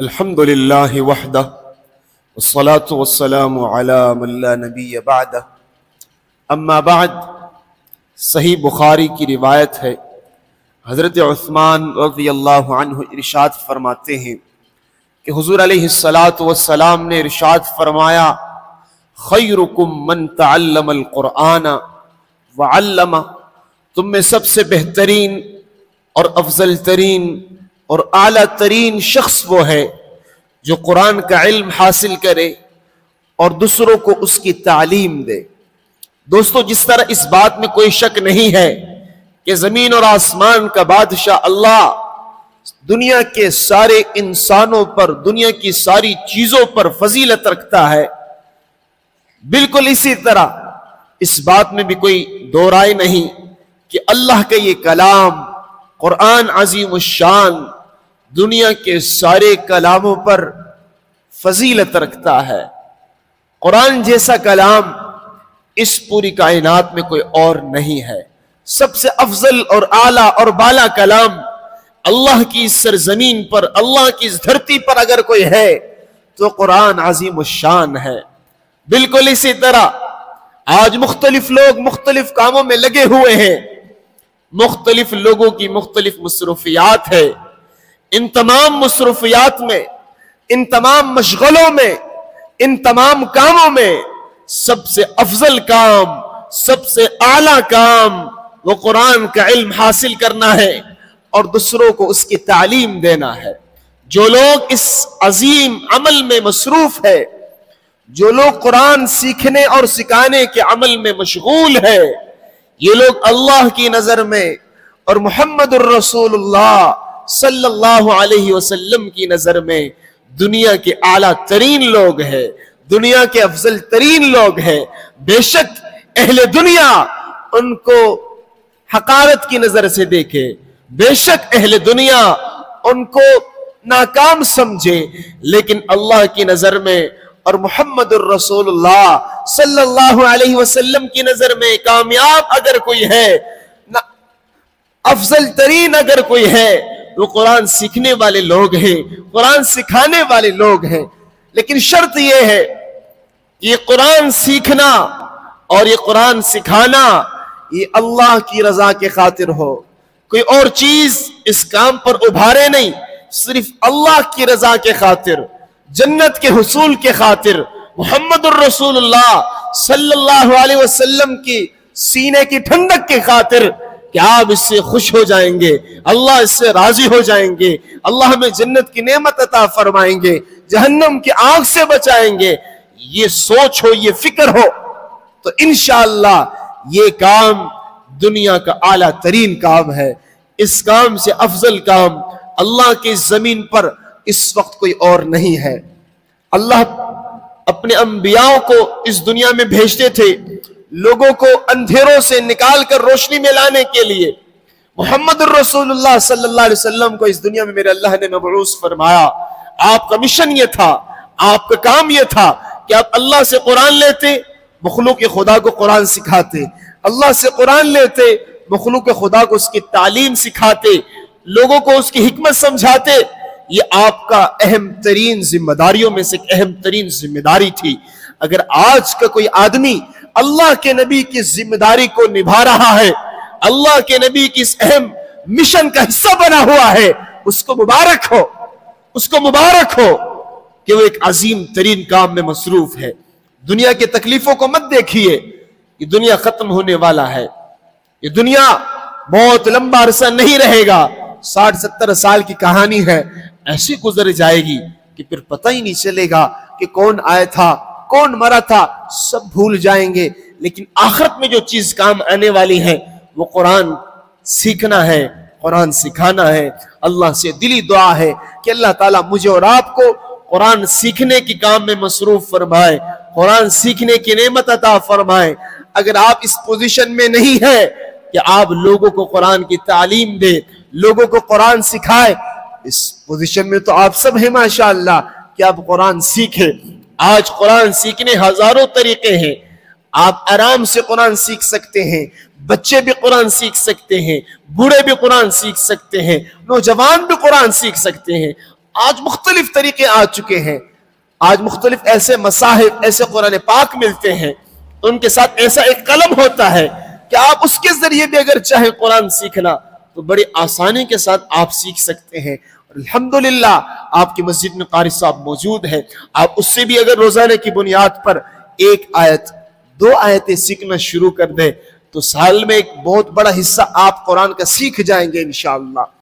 الحمدللہ وحدہ والصلاة والسلام علی من لا نبی بعدہ اما بعد۔ صحیح بخاری کی روایت ہے، حضرت عثمان رضی اللہ عنہ ارشاد فرماتے ہیں کہ حضور علیہ السلام نے ارشاد فرمایا، خیرکم من تعلم القرآن وعلم، تم میں سب سے بہترین اور افضل ترین اور اعلیٰ ترین شخص وہ ہے جو قرآن کا علم حاصل کرے اور دوسروں کو اس کی تعلیم دے۔ دوستو، جس طرح اس بات میں کوئی شک نہیں ہے کہ زمین اور آسمان کا بادشاہ اللہ دنیا کے سارے انسانوں پر، دنیا کی ساری چیزوں پر فضیلت رکھتا ہے، بالکل اسی طرح اس بات میں بھی کوئی دو رائے نہیں کہ اللہ کا یہ کلام قرآن عظیم الشان دنیا کے سارے کلاموں پر فضیلت رکھتا ہے۔ قرآن جیسا کلام اس پوری کائنات میں کوئی اور نہیں ہے۔ سب سے افضل اور اعلیٰ اور بالا کلام اللہ کی اس سرزمین پر، اللہ کی اس دھرتی پر اگر کوئی ہے تو قرآن عظیم الشان ہے۔ بالکل اسی طرح آج مختلف لوگ مختلف کاموں میں لگے ہوئے ہیں، مختلف لوگوں کی مختلف مصروفیات ہے۔ ان تمام مصروفیات میں، ان تمام مشغلوں میں، ان تمام کاموں میں سب سے افضل کام، سب سے اعلیٰ کام وہ قرآن کا علم حاصل کرنا ہے اور دوسروں کو اس کی تعلیم دینا ہے۔ جو لوگ اس عظیم عمل میں مصروف ہے، جو لوگ قرآن سیکھنے اور سکھانے کے عمل میں مشغول ہے، یہ لوگ اللہ کی نظر میں اور محمد الرسول اللہ صلی اللہ علیہ وسلم کی نظر میں دنیا کے اعلیٰ ترین لوگ ہیں، دنیا کے افضل ترین لوگ ہیں۔ بے شک اہل دنیا ان کو حقارت کی نظر سے دیکھے، بے شک اہل دنیا ان کو ناکام سمجھے، لیکن اللہ کی نظر میں اور محمد الرسول اللہ صلی اللہ علیہ وسلم کی نظر میں کامیاب اگر کوئی ہے، افضل ترین اگر کوئی ہے، وہ قرآن سیکھنے والے لوگ ہیں، قرآن سکھانے والے لوگ ہیں۔ لیکن شرط یہ ہے کہ یہ قرآن سیکھنا اور یہ قرآن سکھانا یہ اللہ کی رضا کے خاطر ہو، کوئی اور چیز اس کام پر ابھارے نہیں، صرف اللہ کی رضا کے خاطر، جنت کے حصول کے خاطر، محمد الرسول اللہ صلی اللہ علیہ وسلم کی سینے کی ٹھنڈک کے خاطر کہ آپ اس سے خوش ہو جائیں گے، اللہ اس سے راضی ہو جائیں گے، اللہ ہمیں جنت کی نعمت عطا فرمائیں گے، جہنم کی آگ سے بچائیں گے، یہ سوچ ہو، یہ فکر ہو تو انشاءاللہ یہ کام دنیا کا اعلیٰ ترین کام ہے۔ اس کام سے افضل کام اللہ کی زمین پر اس وقت کوئی اور نہیں ہے۔ اللہ اپنے انبیاء کو اس دنیا میں بھیجتے تھے لوگوں کو اندھیروں سے نکال کر روشنی میں لانے کے لیے۔ محمد الرسول اللہ صلی اللہ علیہ وسلم کو اس دنیا میں میرے اللہ نے مبعوث فرمایا۔ آپ کا مشن یہ تھا، آپ کا کام یہ تھا کہ آپ اللہ سے قرآن لیتے، مخلوق خدا کو قرآن سکھاتے، اللہ سے قرآن لیتے، مخلوق خدا کو اس کی تعلیم سکھاتے، لوگوں کو اس کی حکمت سمجھاتے۔ یہ آپ کا اہم ترین ذمہ داریوں میں سے ایک اہم ترین ذمہ داری تھی۔ اگر آج کا کوئی آدمی اللہ کے نبی کی ذمہ داری کو نبھا رہا ہے، اللہ کے نبی کی اس اہم مشن کا حصہ بنا ہوا ہے، اس کو مبارک ہو، اس کو مبارک ہو کہ وہ ایک عظیم ترین کام میں مصروف ہے۔ دنیا کے تکلیفوں کو مت دیکھیے، یہ دنیا ختم ہونے والا ہے، یہ دنیا بہت لمبا عرصہ نہیں رہے گا، 60-70 سال کی کہانی ہے، ایسی گزر جائے گی کہ پھر پتہ ہی نہیں چلے گا کہ کون آیا تھا، کون مرا تھا، سب بھول جائیں گے۔ لیکن آخرت میں جو چیز کام آنے والی ہے وہ قرآن سیکھنا ہے، قرآن سکھانا ہے۔ اللہ سے دلی دعا ہے کہ اللہ تعالیٰ مجھے اور آپ کو قرآن سیکھنے کی کام میں مصروف فرمائے، قرآن سیکھنے کی نعمت عطا فرمائے۔ اگر آپ اس پوزیشن میں نہیں ہے کہ آپ لوگوں کو قرآن کی تعلیم دے، لوگوں کو قرآن سکھائے، اس پوزیشن میں تو آپ سب ہیں ماشاءاللہ کہ آپ قرآن سیکھیں۔ آج قرآن سیکھنے ہزاروں طریقے ہیں، آپ آرام سے قرآن سیکھ سکتے ہیں، بچے بھی قرآن سیکھ سکتے ہیں، بوڑھے بھی قرآن سیکھ سکتے ہیں، نوجوان بھی قرآن سیکھ سکتے ہیں۔ آج مختلف طریقے آ چکے ہیں، آج مختلف ایسے مصاحف، ایسے قرآن پاک ملتے ہیں، ان کے ساتھ ایسا ایک قلم ہوتا ہے کہ آپ اس کے ذریعے بھی اگر چاہیں قرآن سیکھنا تو بڑی آسانی کے ساتھ آپ سیکھ سکتے ہیں۔ اور الحمدللہ آپ کی مسجد میں قاری صاحب موجود ہیں، آپ اس سے بھی اگر روزانہ کی بنیاد پر 1 آیت 2 آیتیں سیکھنا شروع کر دیں تو سال میں ایک بہت بڑا حصہ آپ قرآن کا سیکھ جائیں گے انشاءاللہ۔